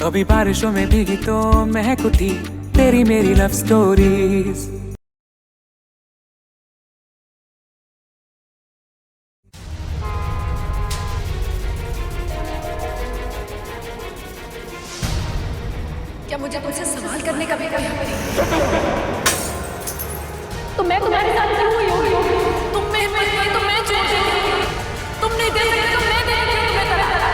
कभी बारिशों में भीगी तो महक उठी तेरी मेरी लव स्टोरीज। क्या मुझे तुमसे सवाल करने का भी कोई हक नहीं? तो मैं तुम्हारे साथ क्यों हुई होगी? तुम में हिम्मत नहीं तो मैं छोड़ दूंगी। तुम नहीं दे सकते तो मैं दे दूंगी तुम्हें तरह।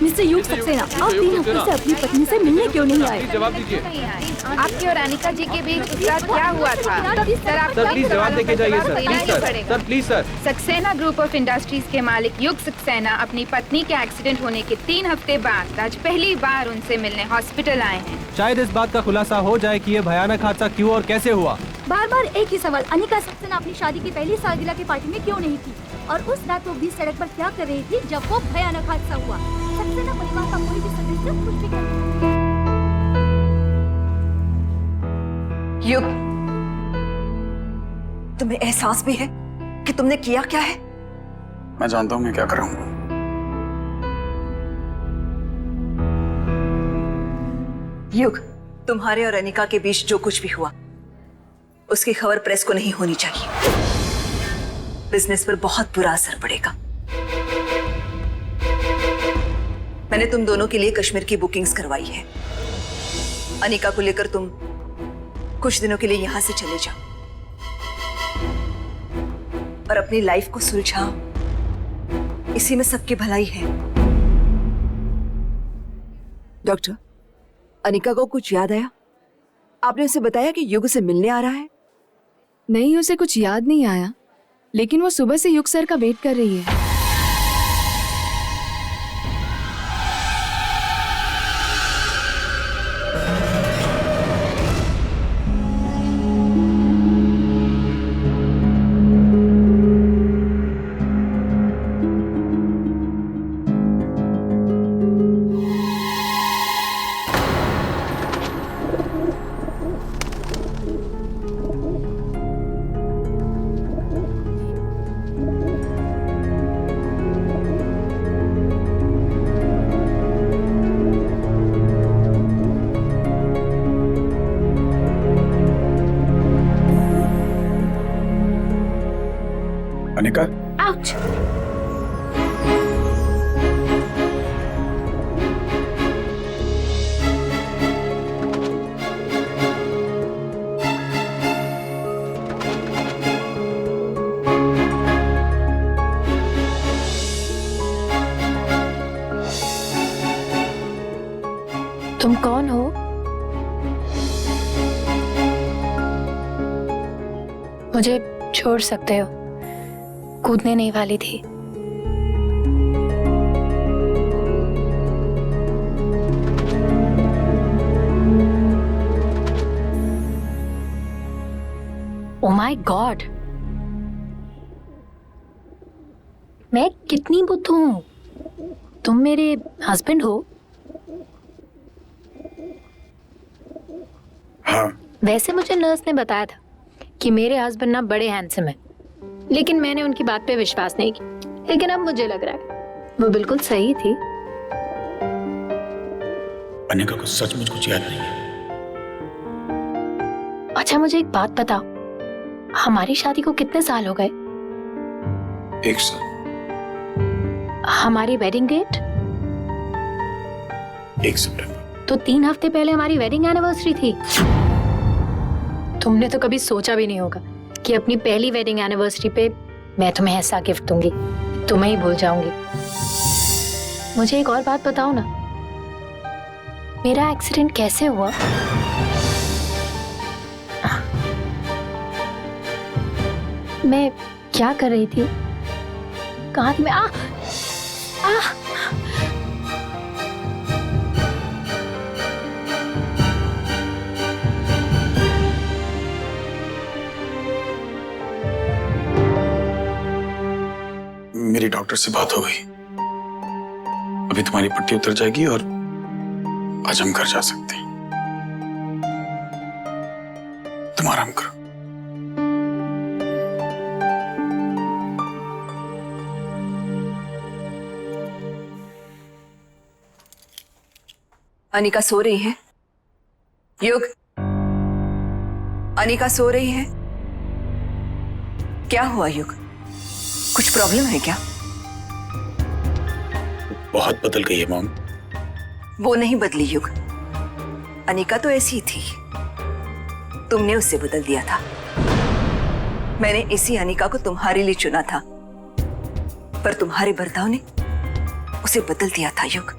मिस्टर युग सक्सेना, आप 3 हफ्ते से अपनी पत्नी से मिलने क्यों नहीं आए? जवाब दीजिए। आपकी और अनिका जी के बीच उस रात क्या हुआ था? सर, आप सर प्लीज जवाब देके जाइए सर, देना प्लीज ही सर, पड़ेगा। Sir please sir. Saxena group of industries के मालिक युग सक्सेना अपनी पत्नी के एक्सीडेंट होने के 3 हफ्ते बाद आज पहली बार उनसे मिलने हॉस्पिटल आए हैं। शायद इस बात का खुलासा हो जाए कि ये भयानक हादसा क्यों और कैसे हुआ। बार बार एक ही सवाल, अनिका सक्सेना अपनी शादी की पहली सालगिरह की पार्टी में क्यों नहीं थी? और उस रात वो बीच सड़क पर क्या कर रही थी जब वो भयानक हादसा हुआ? सक्सेना परिवार का कोई भी सदस्य कुछ भी कर युग, तुम्हें एहसास भी है कि तुमने किया क्या है? मैं जानता हूं मैं क्या कर रहा हूं। युग, तुम्हारे और अनिका के बीच जो कुछ भी हुआ उसकी खबर प्रेस को नहीं होनी चाहिए। बिजनेस पर बहुत बुरा असर पड़ेगा। मैंने तुम दोनों के लिए कश्मीर की बुकिंग्स करवाई है। अनिका को लेकर तुम कुछ दिनों के लिए यहां से चले जाओ और अपनी लाइफ को सुलझाओ। इसी में सबकी भलाई है। डॉक्टर, अनिका को कुछ याद आया? आपने उसे बताया कि युग से मिलने आ रहा है? नहीं, उसे कुछ याद नहीं आया, लेकिन वो सुबह से युग सर का वेट कर रही है। अनिका, आउच! तुम कौन हो? मुझे छोड़ सकते हो, कूदने नहीं वाली थी। ओ माय गॉड, मैं कितनी बुद्धू हूं। तुम मेरे हस्बैंड हो? हाँ। वैसे मुझे नर्स ने बताया था कि मेरे हस्बैंड ना बड़े हैंडसम है, लेकिन मैंने उनकी बात पे विश्वास नहीं किया। लेकिन अब मुझे लग रहा है वो बिल्कुल सही थी। अनिका को सचमुच कुछ याद नहीं है। अच्छा, मुझे एक बात बताओ, हमारी शादी को कितने साल हो गए? 1 साल। हमारी वेडिंग डेट? 1 सितंबर। तो 3 हफ्ते पहले हमारी वेडिंग एनिवर्सरी थी। तुमने तो कभी सोचा भी नहीं होगा कि अपनी पहली वेडिंग एनिवर्सरी पे मैं तुम्हें ऐसा गिफ्ट दूंगी, तुम्हें ही भूल जाऊंगी। मुझे एक और बात बताओ ना, मेरा एक्सीडेंट कैसे हुआ? मैं क्या कर रही थी? कहाँ थी मैं? डॉक्टर से बात हो गई। अभी तुम्हारी पट्टी उतर जाएगी और आज हम घर जा सकते हैं। तुम आराम करो। अनिका सो रही है? युग, अनिका सो रही है? क्या हुआ युग? कुछ प्रॉब्लम है क्या? बहुत बदल गई है मॉम। वो नहीं बदली युग, अनिका तो ऐसी ही थी, तुमने उससे बदल दिया था। मैंने इसी अनिका को तुम्हारे लिए चुना था, पर तुम्हारे बर्ताव ने उसे बदल दिया था युग।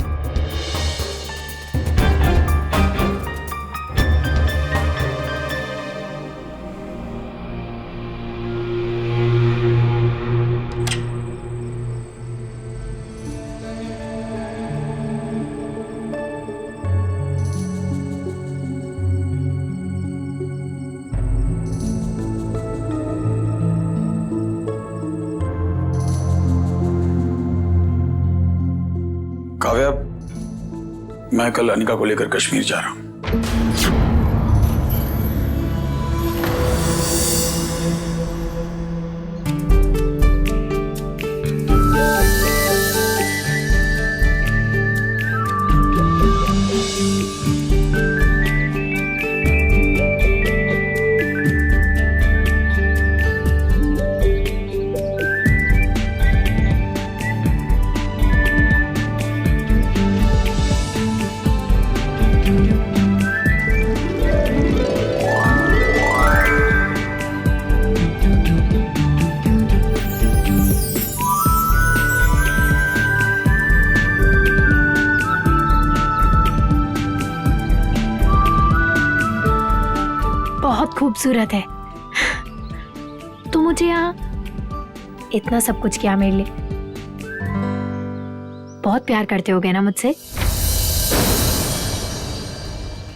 काव्या, मैं कल अनिका को लेकर कश्मीर जा रहा हूं। बहुत खूबसूरत है। तो मुझे यहाँ इतना सब कुछ किया मेरे लिए। बहुत प्यार करते होगे ना मुझसे?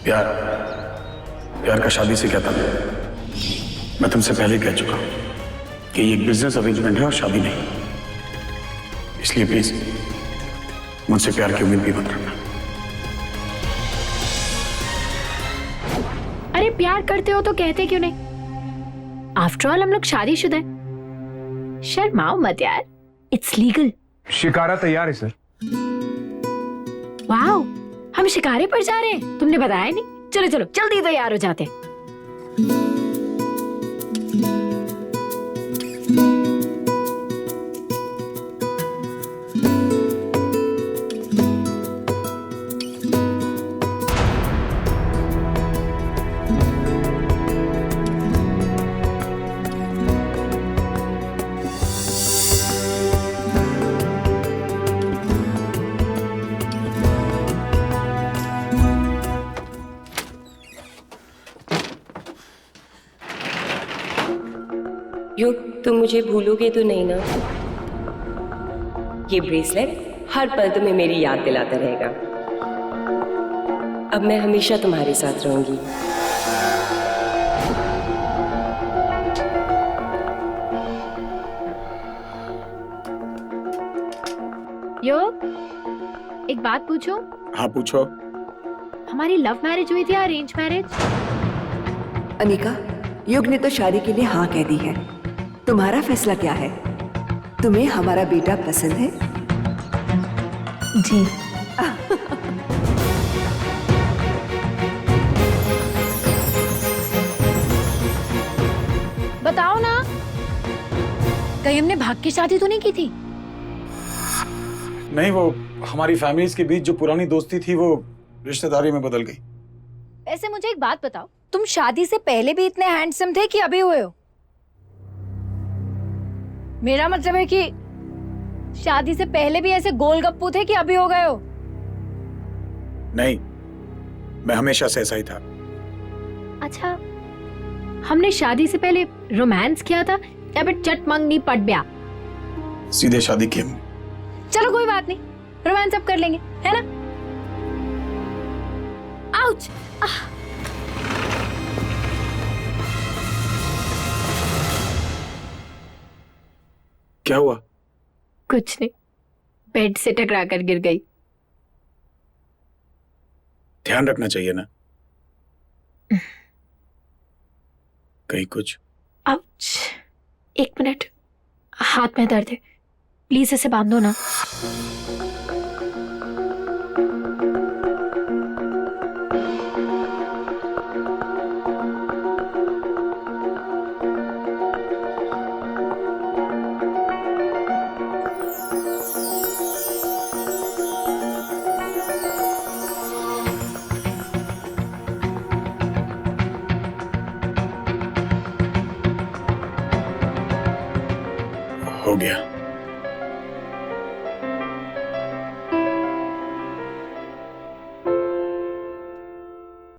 प्यार प्यार का शादी से क्या था? मैं तुमसे पहले कह चुका हूं कि ये एक बिजनेस अरेंजमेंट है और शादी नहीं। इसलिए प्लीज मुझसे प्यार की उम्मीद भी मत रखना। अरे प्यार करते हो तो कहते क्यों नहीं? आफ्टर ऑल हम लोग शादीशुदा हैं। शर्माओ मत यार, इट्स लीगल। शिकारा तैयार है सर। वाओ, हम शिकारे पर जा रहे हैं, तुमने बताया नहीं। चलो चलो जल्दी तैयार हो जाते हैं। युग, तुम मुझे भूलोगे तो नहीं ना? ये ब्रेसलेट हर पल तुम्हें मेरी याद दिलाता रहेगा। अब मैं हमेशा तुम्हारे साथ रहूंगी। योग, एक बात पूछूं? हाँ पूछो। हमारी लव मैरिज हुई थी या अरेंज मैरिज? अनिका, युग ने तो शादी के लिए हाँ कह दी है। तुम्हारा फैसला क्या है? तुम्हें हमारा बेटा पसंद है? जी। बताओ ना, कहीं हमने भाग के शादी तो नहीं की थी? नहीं, वो हमारी फैमिलीज के बीच जो पुरानी दोस्ती थी वो रिश्तेदारी में बदल गई। वैसे मुझे एक बात बताओ, तुम शादी से पहले भी इतने हैंडसम थे कि अभी हुए हो? मेरा मतलब है कि शादी से पहले भी ऐसे गोलगप्पू थे कि अभी हो गए हो? नहीं, मैं हमेशा से ऐसा ही था। अच्छा, हमने शादी से पहले रोमांस किया था या फिर चट मंगनी पट ब्याह? सीधे शादी की हमने। चलो कोई बात नहीं, रोमांस अब कर लेंगे, है ना? आउच! क्या हुआ? कुछ नहीं, बेड से टकरा कर गिर गई। ध्यान रखना चाहिए ना, कहीं कुछ। आउच, 1 मिनट, हाथ में दर्द है, प्लीज इसे बांधो ना। हो गया।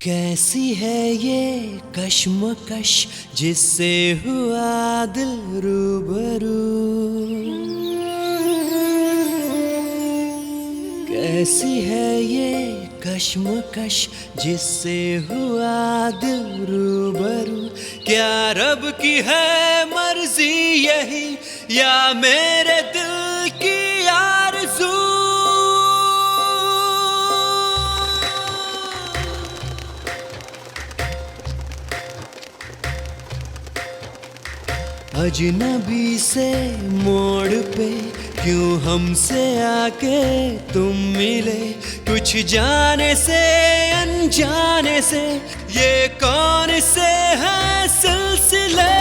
कैसी है ये कश्मकश जिससे हुआ दिल रूबरू, कैसी है ये कश्मकश जिससे हुआ दिल रूबरू, क्या रब की है मर्जी यही या मेरे दिल की आरज़ू। अजनबी से मोड़ पे क्यों हमसे आके तुम मिले, कुछ जाने से अनजाने से ये कौन से हैं सिलसिले।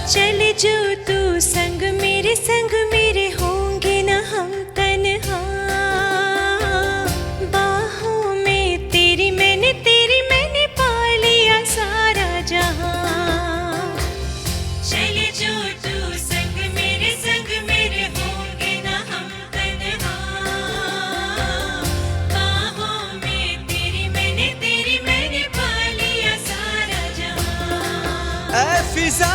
चले जो तू संग मेरे होंगे ना हम तन्हा, बाहों में तेरी मैंने पा लिया सारा जहां। चले जो तू संग मेरे होंगे ना हम तन्हा, बाहों में तेरी मैंने पा लिया सारा जहां। ऐ फिजा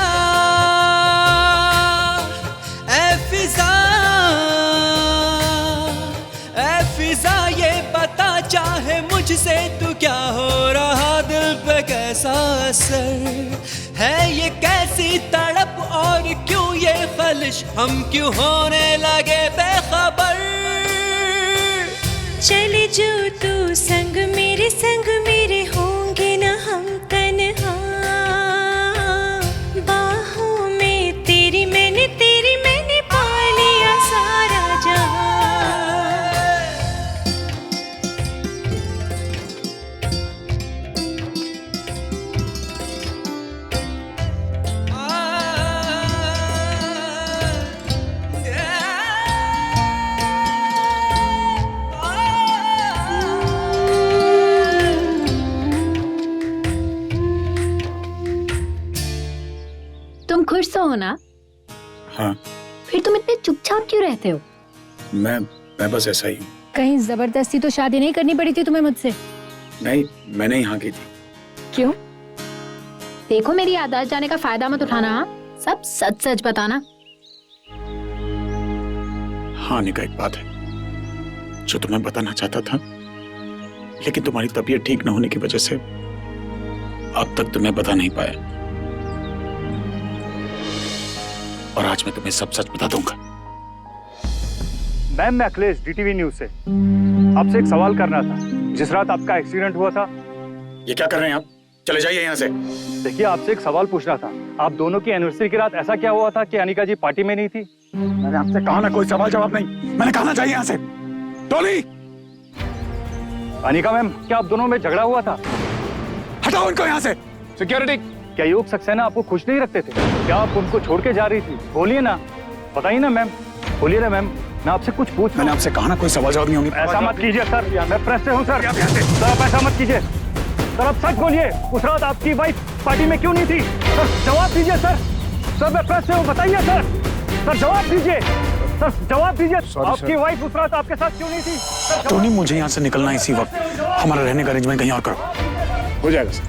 ये बता चाहे मुझसे तू क्या हो रहा, दिल पे कैसा असर है, ये कैसी तड़प और क्यों ये खलिश, हम क्यों होने लगे बेखबर। चले जो तू संग मेरे होंगे ना हम तन्हा, बाहों में तेरी मैंने पा लिया सारा जहां। तुम खुश तो हो ना? हाँ। फिर तुम इतने चुपचाप क्यों रहते हो? मैं बस ऐसा ही हूँ। कहीं जबरदस्ती तो शादी नहीं करनी पड़ी थी तुम्हें मुझसे? नहीं, मैंने यहाँ की थी। क्यों? देखो मेरी याददाश्त जाने का फायदा मत उठाना, हाँ? सब सच सच बताना। हाँ निका, एक बात है जो तुम्हें बताना चाहता था, लेकिन तुम्हारी तबीयत ठीक न होने की वजह से अब तक तुम्हें बता नहीं पाया, और आज मैं तुम्हें सब सच बता दूंगा। मैम, मैं अखिलेश, डीटीवी न्यूज से आपसे एक सवाल करना था। जिस रात आपका एक्सीडेंट हुआ था। ये क्या कर रहे हैं आप? चले जाइए यहाँ से। देखिए, आपसे एक सवाल पूछना था। आप दोनों की एनिवर्सरी की रात ऐसा क्या हुआ था कि अनिका जी पार्टी में नहीं थी? मैंने आपसे कहा ना, कोई सवाल जवाब नहीं। मैंने कहा ना जाइए यहाँ से। टोली! अनिका मैम, क्या आप दोनों में झगड़ा हुआ था? हटाओ उनको यहाँ से। सिक्योरिटी! क्या योग सक्सेना आपको खुश नहीं रखते थे? क्या आप उनको छोड़ के जा रही थी? बोलिए ना, बताइए ना मैम, बोलिए ना मैम, मैं आपसे कुछ पूछ। मैंने आपसे कहा ना, कोई सवाल जवाब नहीं होंगे। ऐसा मत कीजिए सर, मैं प्रेस से हूँ सर। सर आप ऐसा मत कीजिए सर, आप सच बोलिए, उस रात आपकी वाइफ पार्टी में क्यों नहीं थी? सर जवाब दीजिए सर। सर मैं प्रेस से हूँ, बताइए सर। सर जवाब दीजिए, सर जवाब दीजिए। आपकी वाइफ उस रात आपके साथ क्यों नहीं थी? टोनी, मुझे यहाँ से निकलना इसी वक्त। हमारा रहने का अरेंजमेंट कहीं और करो। हो जाएगा सर।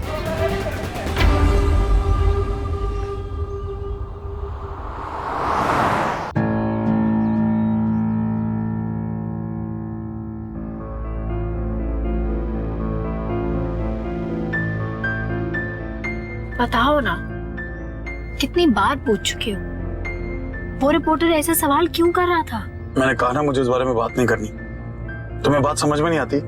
बताओ ना, कितनी बार पूछ चुकी हो, वो रिपोर्टर ऐसे सवाल क्यों कर रहा था? मैंने कहा ना मुझे इस बारे में बात नहीं करनी। तुम्हें बात समझ में नहीं आती?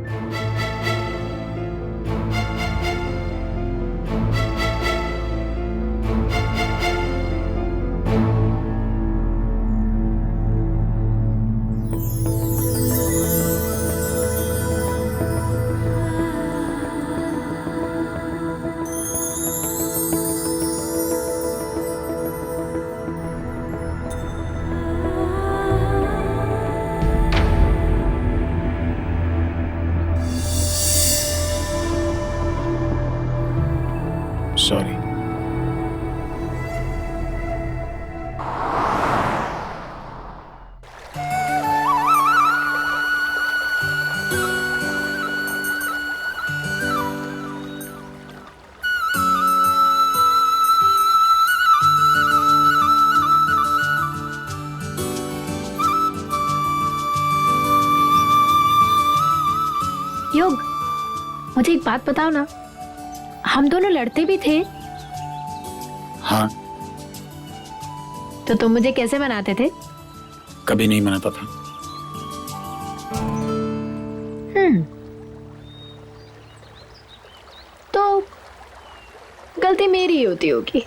सॉरी। युग, मुझे एक बात बताओ ना, हम दोनों लड़ते भी थे। हाँ। तो तुम मुझे कैसे मनाते थे? कभी नहीं मनाता था। तो गलती मेरी ही होती होगी।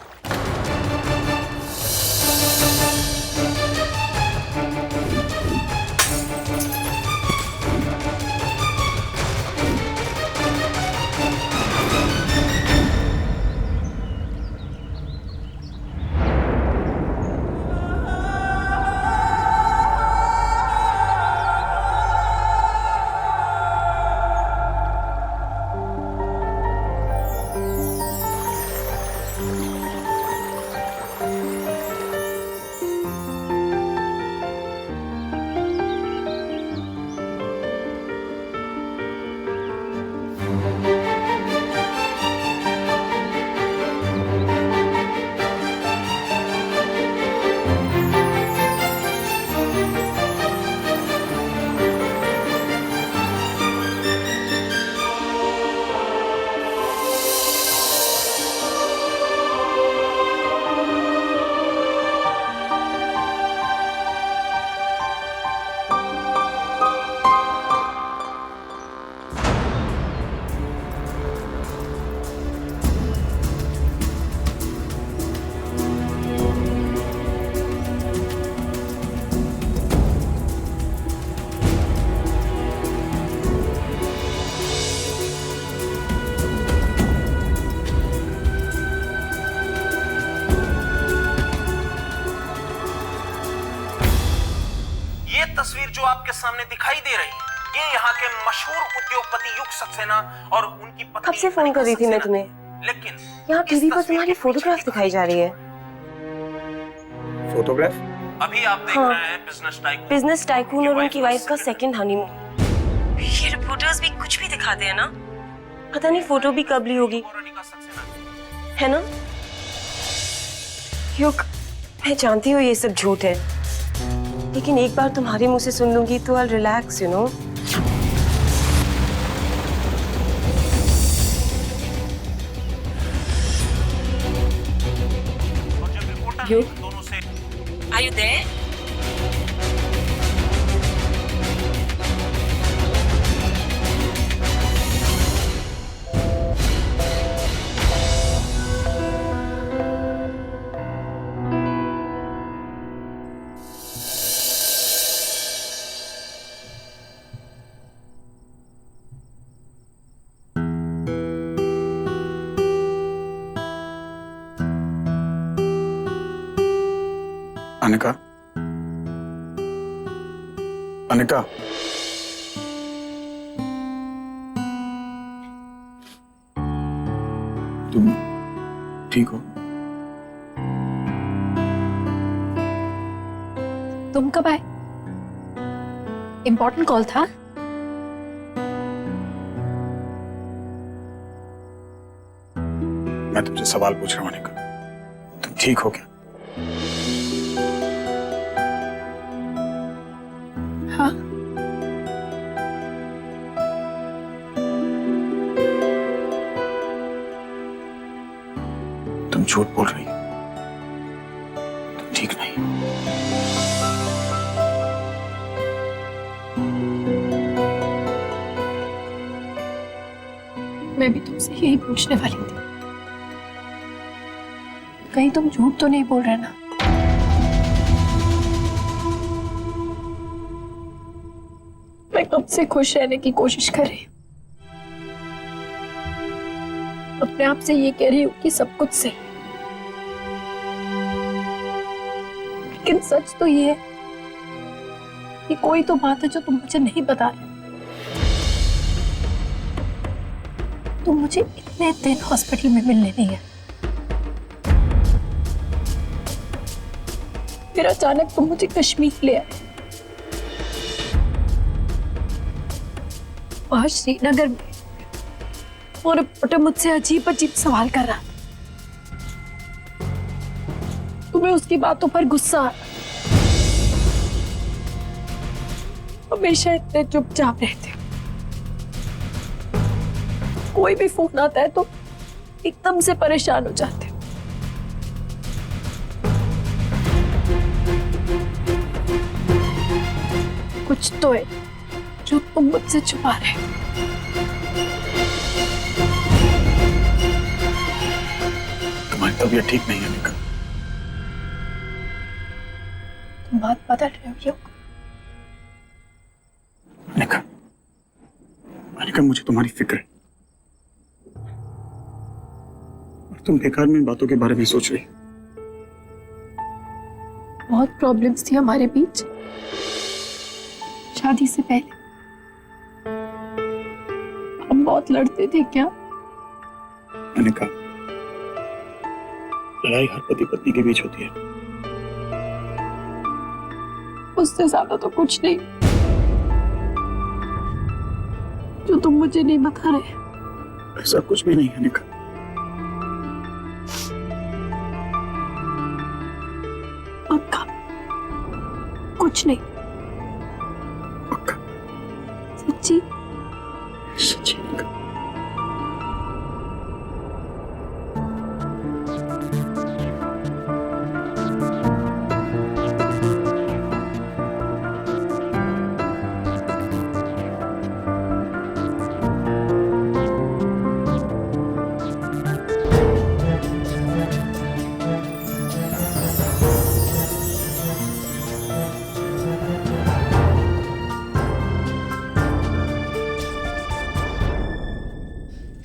तस्वीर जो आपके सामने दिखाई दे रही है, ये यहाँ के मशहूर उद्योगपति युग सक्सेना और उनकी पत्नी। कब से फोन कर रही थी मैं तुम्हें, लेकिन यहाँ टीवी पर तुम्हारी फोटोग्राफ दिखाई जा रही है। फोटोग्राफ? अभी आप देख रहे हैं बिजनेस टाइकून और उनकी वाइफ का सेकंड हनीमून। ये रिपोर्टर्स भी कुछ भी दिखाते हैं ना, पता नहीं फोटो भी कब ली होगी, है ना? युग, मैं जानती हूँ ये सब झूठ है, लेकिन एक बार तुम्हारे मुंह से सुन लूंगी तो I'll relax, you know? Yuग, are you there? Anika, Anika, तुम ठीक हो? तुम कब आए? इम्पोर्टेंट कॉल था? मैं तुमसे सवाल पूछ रहा हूँ अनिका, तुम ठीक हो क्या? हाँ। तुम झूठ बोल रही हो, तुम ठीक नहीं। मैं भी तुमसे यही पूछने वाली थी, कहीं तुम झूठ तो नहीं बोल रहे ना? मैं कब से खुश रहने की कोशिश कर रही हूँ, अपने आप से ये कह रही हूँ कि सब कुछ सही है, लेकिन सच तो ये है कि कोई तो बात है जो तुम मुझे नहीं बता रहे। तुम मुझे इतने दिन हॉस्पिटल में मिलने नहीं है, फिर अचानक तुम मुझे कश्मीर ले आए। वहां श्रीनगर में वो रिपोर्टर मुझसे अजीब अजीब सवाल कर रहा था, तुम्हें उसकी बातों पर गुस्सा आ रहा, हमेशा इतने चुपचाप रहते, कोई भी फोन आता है तो एकदम से परेशान हो जाते। कुछ तो है जो तुम मुझसे छुपा रहे हो। तुम्हारी तबीयत ठीक नहीं है अनिका। तुम बात बदल रहे हो युग। अनिका, अनिका मुझे तुम्हारी फिक्र है और तुम बेकार में इन बातों के बारे में सोच रही। बहुत प्रॉब्लम्स थी हमारे बीच शादी से पहले, हम बहुत लड़ते थे क्या? अनिका, लड़ाई हर पति पत्नी के बीच होती है। उससे ज्यादा तो कुछ नहीं जो तुम मुझे नहीं बता रहे। ऐसा कुछ भी नहीं है अनिका। पक्का कुछ नहीं? पक्का सच्ची? सच्ची अनिका।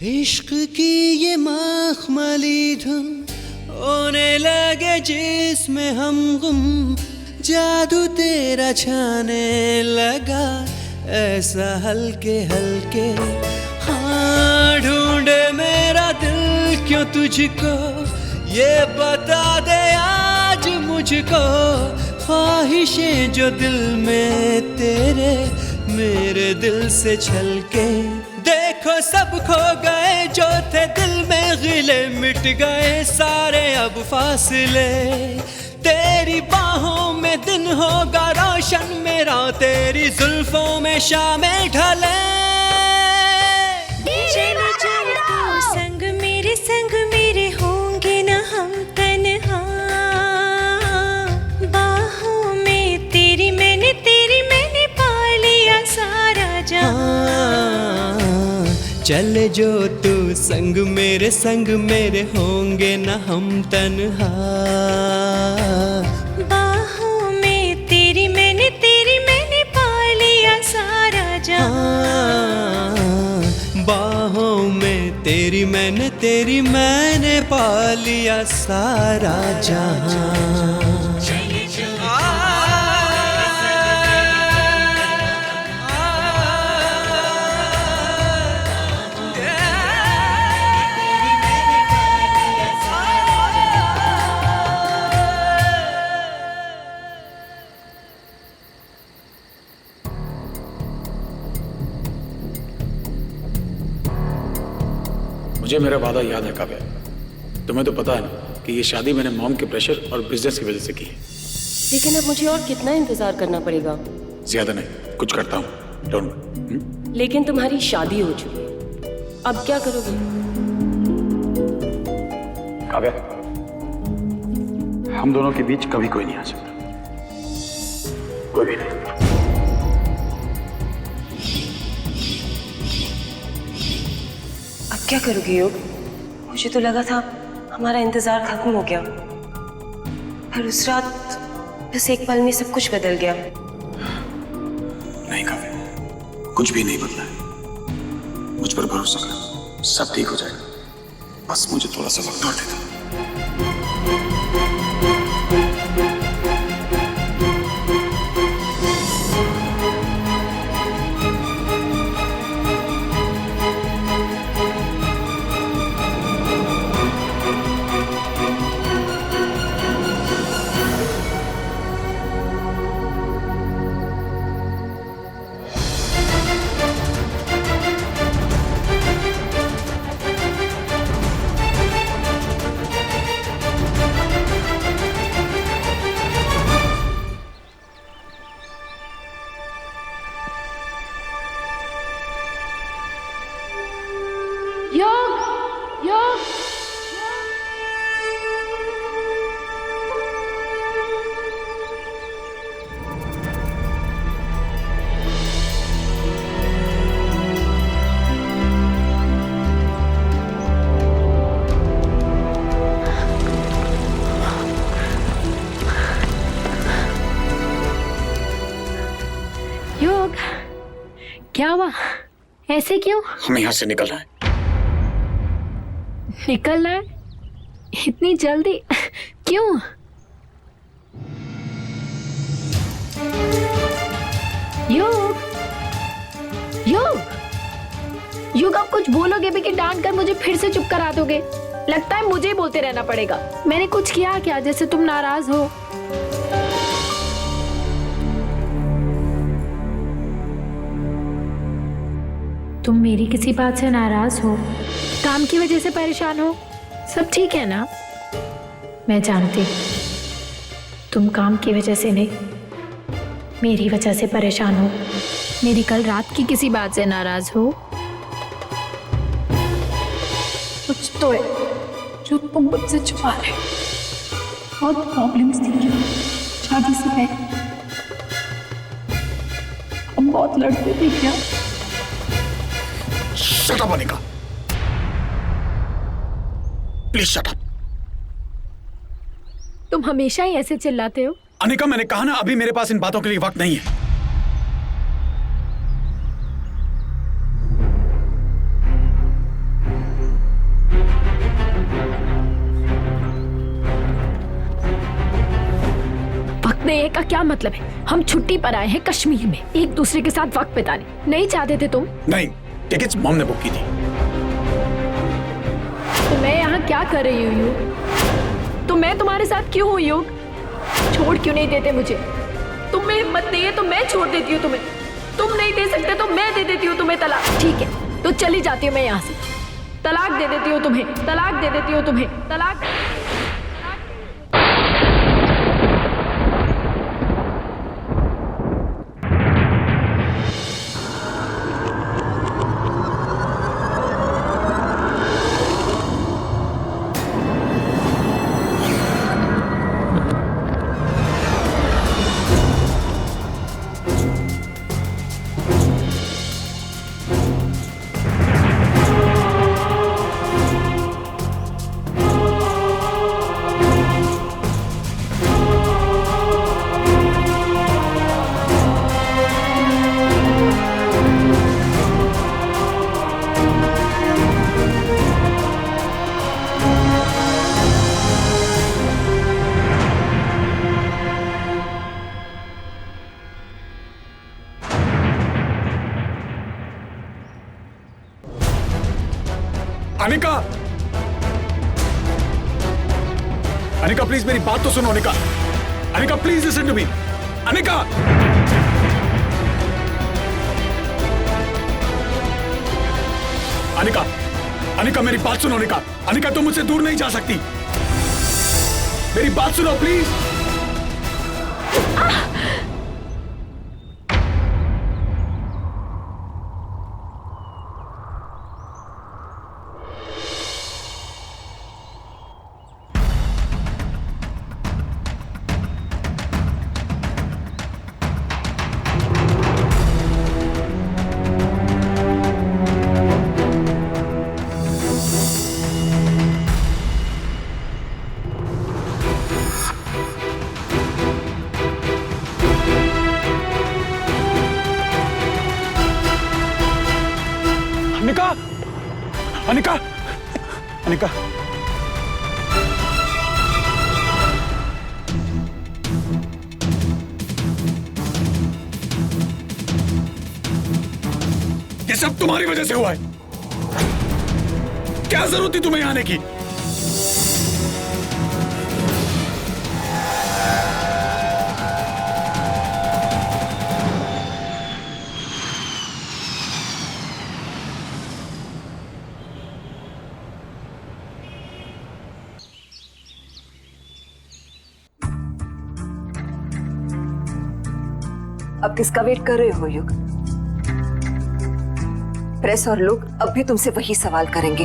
इश्क की ये मखमली धुन होने लगे जिसमें हम गुम, जादू तेरा छाने लगा ऐसा हल्के हल्के। हाँ ढूंढे मेरा दिल क्यों तुझको, ये बता दे आज मुझको। ख्वाहिशें जो दिल में तेरे मेरे दिल से छलके, देखो सब खो गए जो थे दिल में गिले, मिट गए सारे अब फासले। तेरी बाहों में दिन होगा रोशन मेरा, तेरी जुल्फों में शामें ढले। चलो चलो संग मेरे होंगे न हम तन्हा, बाहों में तेरी मैंने पा लिया सारा जहां। चले जो तू संग मेरे होंगे न हम तन्हा, बाहों में तेरी मैंने पा लिया सारा जहां। बाहों में तेरी मैंने पा लिया सारा जहां। मुझे मेरा वादा याद है काव्या। तुम्हें तो पता है ना कि ये शादी मैंने मॉम के प्रेशर और बिजनेस की वजह से की है। लेकिन अब मुझे और कितना इंतजार करना पड़ेगा? ज्यादा नहीं, कुछ करता हूँ। डोंट। लेकिन तुम्हारी शादी हो चुकी है, अब क्या करोगे? काव्या, हम दोनों के बीच कभी कोई नहीं आ सकता, कोई भी नहीं। अब क्या करोगे योग? मुझे तो लगा था हमारा इंतजार खत्म हो गया, पर उस रात बस एक पल में सब कुछ बदल गया। नहीं काव्या, कुछ भी नहीं बदला है। मुझ पर भरोसा कर, सब ठीक हो जाएगा। बस मुझे थोड़ा सा वक्त और दे दो। क्या हुआ? ऐसे क्यों? हमें यहाँ से निकलना है। निकलना है? इतनी जल्दी क्यों? योग, योग, योग, आप कुछ बोलोगे भी कि डांट कर मुझे फिर से चुप करा दोगे? लगता है मुझे ही बोलते रहना पड़ेगा। मैंने कुछ किया क्या जैसे तुम नाराज हो? तुम मेरी किसी बात से नाराज हो? काम की वजह से परेशान हो? सब ठीक है ना? मैं जानती तुम काम की वजह से नहीं, मेरी वजह से परेशान हो। मेरी कल रात की किसी बात से नाराज हो? कुछ तो है जो तुम मुझसे छुपा रहे हो। बहुत प्रॉब्लम्स थी शादी से पहले, हम बहुत लड़ते थे क्या? Shut up Anika, please shut up. तुम हमेशा ही ऐसे चिल्लाते हो। अनिका, मैंने कहा ना अभी मेरे पास इन बातों के लिए वक्त नहीं है। वक्त नहीं है का क्या मतलब है? हम छुट्टी पर आए हैं कश्मीर में, एक दूसरे के साथ वक्त बिताने। नहीं चाहते थे तुम? नहीं, टिकट्स मॉम ने बुक की थी। तो मैं यहाँ क्या कर रही हूँ? तो मैं तुम्हारे साथ क्यों हूँ योग? छोड़ क्यों नहीं देते मुझे? तुम में हिम्मत नहीं है तो मैं छोड़ देती हूँ तुम्हें। तुम नहीं दे सकते तो मैं दे देती हूँ तुम्हें तलाक। ठीक है, तो चली जाती हूँ मैं यहाँ से। तलाक दे देती हूँ तुम्हें, तलाक दे देती हूँ तुम्हें, तलाक। अनिका, अनिका प्लीज मेरी बात तो सुनो। Anika, Anika please listen to me. Anika, Anika, Anika मेरी बात सुनो। अनिका, अनिका तुम मुझसे दूर नहीं जा सकती। मेरी बात सुनो प्लीज। अनिका, अनिका, ये सब तुम्हारी वजह से हुआ है। क्या जरूरत थी तुम्हें आने की? अब किसका वेट कर रहे हो युग? प्रेस और लोग अब भी तुमसे वही सवाल करेंगे।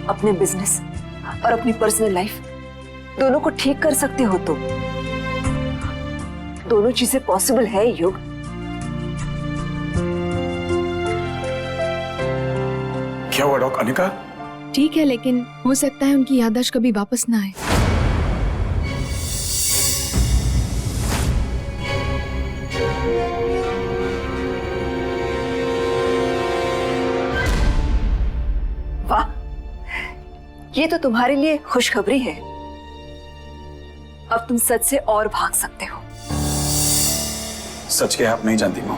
अपने बिजनेस और अपनी पर्सनल लाइफ दोनों को ठीक कर सकते हो तुम। दोनों चीजें पॉसिबल है युग। क्या हुआ डॉक? अनिका ठीक है, लेकिन हो सकता है उनकी याददाश्त कभी वापस ना आए। वाह, ये तो तुम्हारे लिए खुशखबरी है। अब तुम सच से और भाग सकते हो। सच के आप नहीं जानती मां,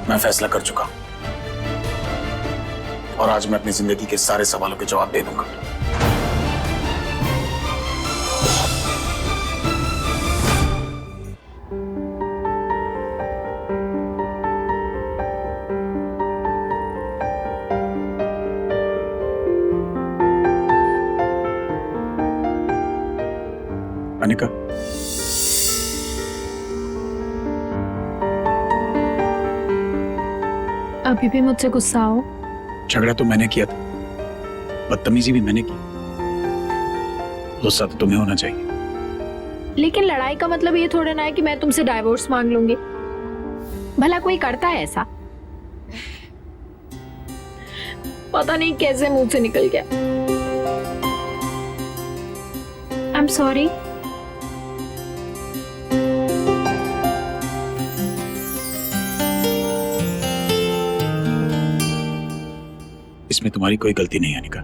मैं फैसला कर चुका हूं और आज मैं अपनी जिंदगी के सारे सवालों के जवाब दे दूंगा। अनिका, अभी भी मुझसे गुस्सा हो? झगड़ा तो मैंने किया था, बदतमीजी भी मैंने की। गुस्सा तो तुम्हें होना चाहिए। लेकिन लड़ाई का मतलब ये थोड़ा ना है कि मैं तुमसे डाइवोर्स मांग लूंगी। भला कोई करता है ऐसा? पता नहीं कैसे मुंह से निकल गया। I am sorry. इसमें तुम्हारी कोई गलती नहीं है अनिका,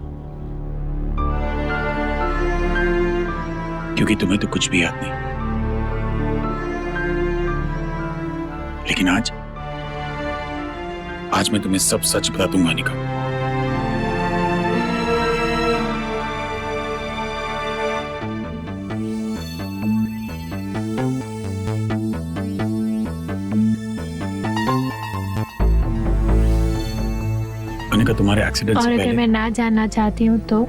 क्योंकि तुम्हें तो कुछ भी याद नहीं। लेकिन आज मैं तुम्हें सब सच बता दूंगा अनिका। अनिका, तुम्हारे एक्सीडेंट से और पहले अगर मैं ना जानना चाहती हूँ तो?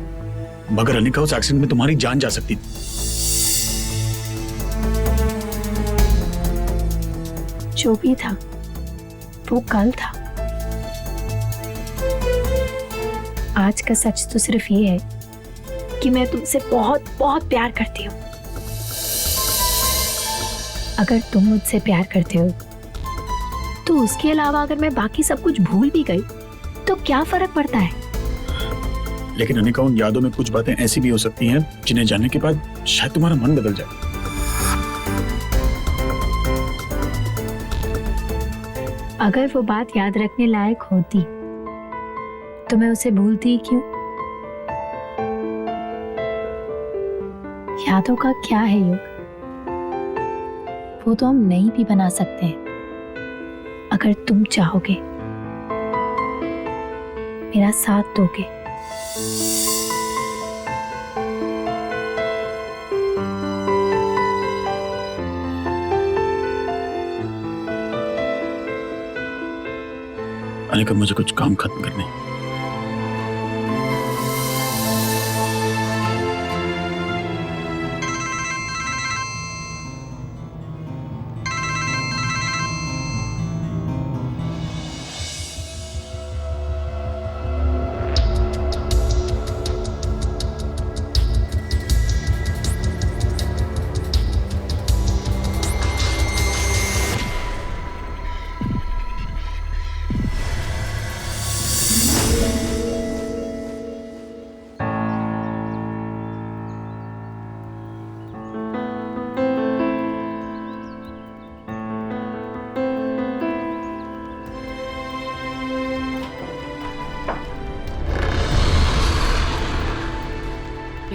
मगर अनिका, उस एक्सीडेंट में तुम्हारी जान जा सकती थी। जो भी था वो कल था। आज का सच तो सिर्फ ये है कि मैं तुमसे बहुत बहुत प्यार करती हूँ। अगर तुम मुझसे प्यार करते हो तो उसके अलावा अगर मैं बाकी सब कुछ भूल भी गई तो क्या फर्क पड़ता है? लेकिन अनिका, उन यादों में कुछ बातें ऐसी भी हो सकती हैं जिन्हें जानने के बाद शायद तुम्हारा मन बदल जाए। अगर वो बात याद रखने लायक होती तो मैं उसे भूलती क्यों? यादों का क्या है युग? वो तो हम नहीं भी बना सकते हैं अगर तुम चाहोगे, मेरा साथ दोगे। अनिका, मुझे कुछ काम खत्म करने हैं।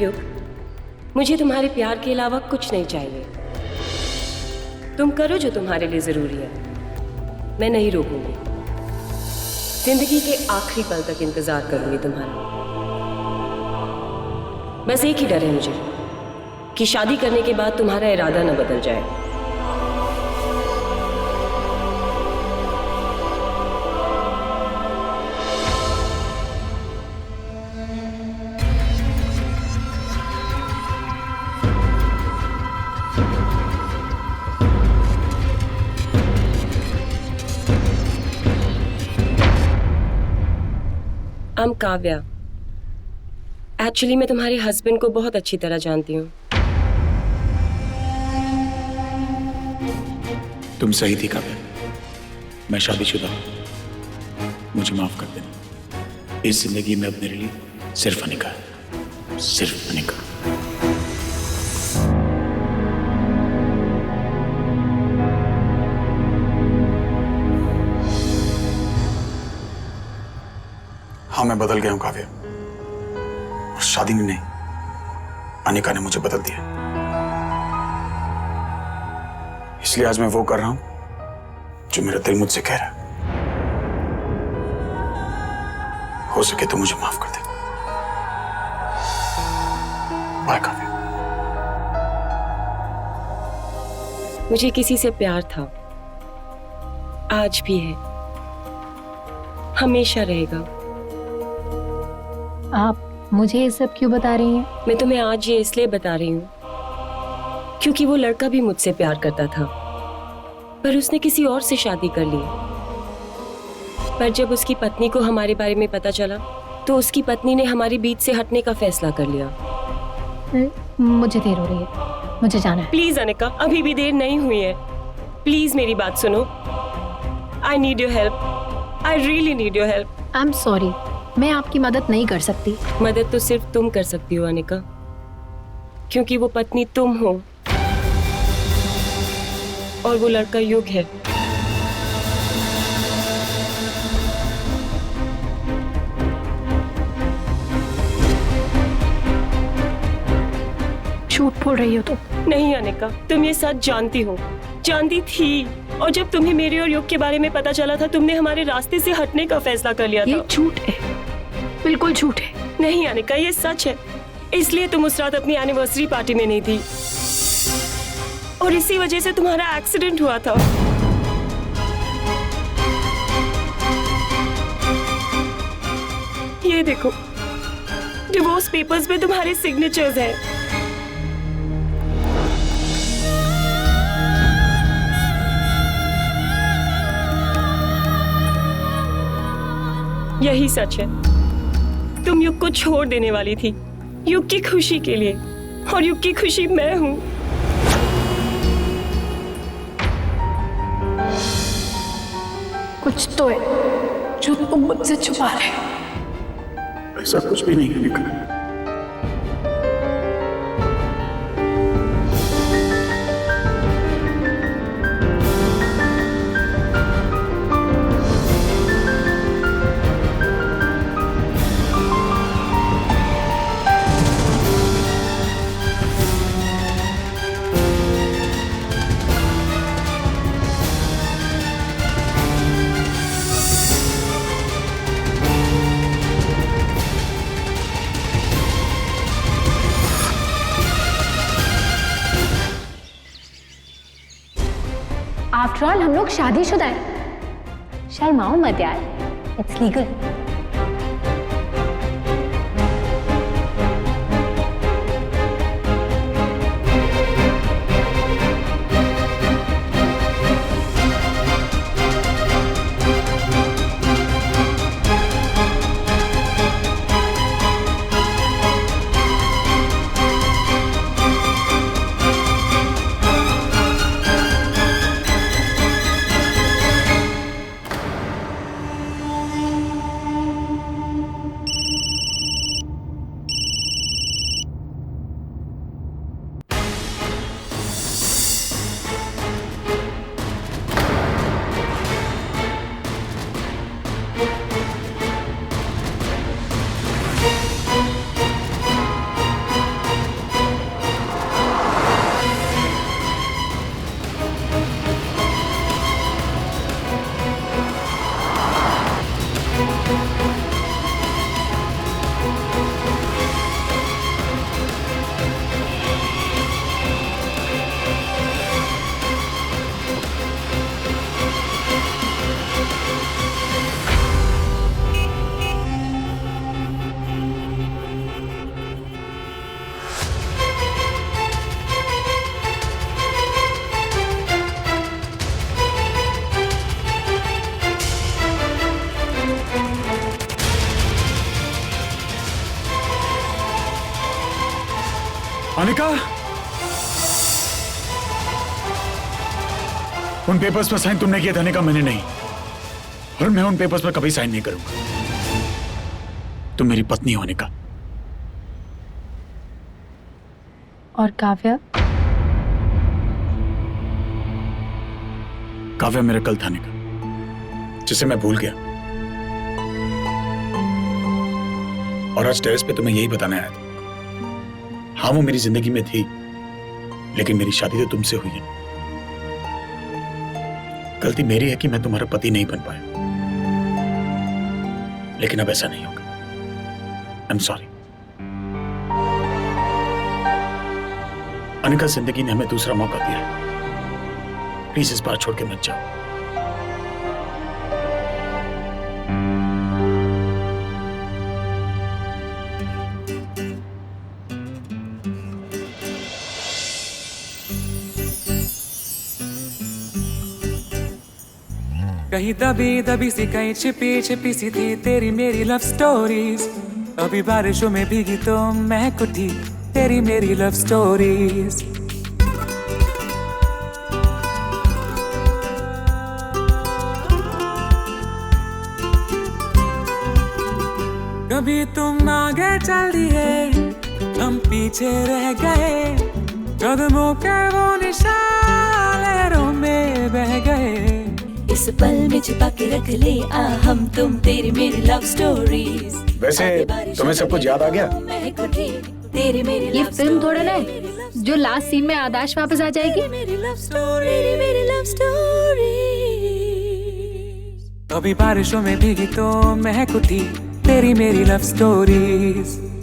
युग, मुझे तुम्हारे प्यार के अलावा कुछ नहीं चाहिए। तुम करो जो तुम्हारे लिए जरूरी है, मैं नहीं रोकूंगी। जिंदगी के आखिरी पल तक इंतजार करूंगी तुम्हारा। बस एक ही डर है मुझे कि शादी करने के बाद तुम्हारा इरादा न बदल जाए। I'm काव्या। एक्चुअली मैं तुम्हारे हस्बैंड को बहुत अच्छी तरह जानती हूँ। तुम सही थी काव्या, मैं शादीशुदा हूँ, मुझे माफ कर देना। इस जिंदगी में अब मेरे लिए सिर्फ अनिका है, सिर्फ अनिका। हाँ, मैं बदल गया हूं काव्या, और शादी ने नहीं, अनिका ने मुझे बदल दिया। इसलिए आज मैं वो कर रहा हूं जो मेरा दिल मुझसे कह रहा है। हो सके तो मुझे माफ कर दे। बाय काव्या। मुझे किसी से प्यार था, आज भी है, हमेशा रहेगा। आप मुझे ये सब क्यों बता रही हैं? मैं तुम्हें आज ये इसलिए बता रही हूँ क्योंकि वो लड़का भी मुझसे प्यार करता था, पर उसने किसी और से शादी कर ली। पर जब उसकी पत्नी को हमारे बारे में पता चला तो उसकी पत्नी ने हमारे बीच से हटने का फैसला कर लिया। मुझे देर हो रही है, मुझे जाना है। प्लीज अनिका, अभी भी देर नहीं हुई है। प्लीज मेरी बात सुनो। I need your help, I really need your help. I am sorry, मैं आपकी मदद नहीं कर सकती। मदद तो सिर्फ तुम कर सकती हो अनिका, क्योंकि वो पत्नी तुम हो और वो लड़का युग है। झूठ बोल रही हो तुम? नहीं अनिका, तुम ये सच जानती हो, जानती थी, और जब तुम्हें मेरे और युग के बारे में पता चला था तुमने हमारे रास्ते से हटने का फैसला कर लिया था। ये झूठ है, बिल्कुल झूठ है। नहीं अनिका, ये सच है। इसलिए तुम उस रात अपनी एनिवर्सरी पार्टी में नहीं थी और इसी वजह से तुम्हारा एक्सीडेंट हुआ था। ये देखो, डिवोर्स पेपर्स में तुम्हारे सिग्नेचर्स हैं। यही सच है। तुम युग को छोड़ देने वाली थी, युग की खुशी के लिए, और युग की खुशी मैं हूं। कुछ तो है जो तुम मुझसे छुपा रहे हो। ऐसा कुछ भी नहीं है निका। आफ्टर ऑल हम लोग शादीशुदा हैं। शर्माओ मत यार, इट्स लीगल। अनिका, उन पेपर्स पर साइन तुमने किया था अनिका, मैंने नहीं। और मैं उन पेपर्स पर कभी साइन नहीं करूंगा। तुम मेरी पत्नी हो अनिका। और काव्या? काव्या मेरा कल था अनिका, जिसे मैं भूल गया। और आज टेरेस पे तुम्हें यही बताने आया था। हाँ, वो मेरी जिंदगी में थी, लेकिन मेरी शादी तो तुमसे हुई है। गलती मेरी है कि मैं तुम्हारा पति नहीं बन पाया, लेकिन अब ऐसा नहीं होगा। I am sorry. अनिका, जिंदगी ने हमें दूसरा मौका दिया है। प्लीज इस बार छोड़ के मत जाओ। कहीं दबी दबी सी, कहीं छिपी छिपी सी थी तेरी मेरी लव स्टोरीज। अभी बारिशों में भीगी तो महक उठी तेरी मेरी लव स्टोरीज। कभी तुम आगे चल दिए, हम पीछे रह गए। कदमों के वो निशान लहरों में बह गए। इस पल में छिपा के रख ले आ हम तुम तेरी मेरी लव स्टोरीज। वैसे तुम्हें सब कुछ याद आ गया? तेरी मेरी ये फिल्म थोड़ा ना है जो लास्ट सीन में आदाश वापस आ जाएगी। मेरी लव स्टोरी। अभी बारिशों में भीगी तो महक उठी तेरी मेरी लव स्टोरीज।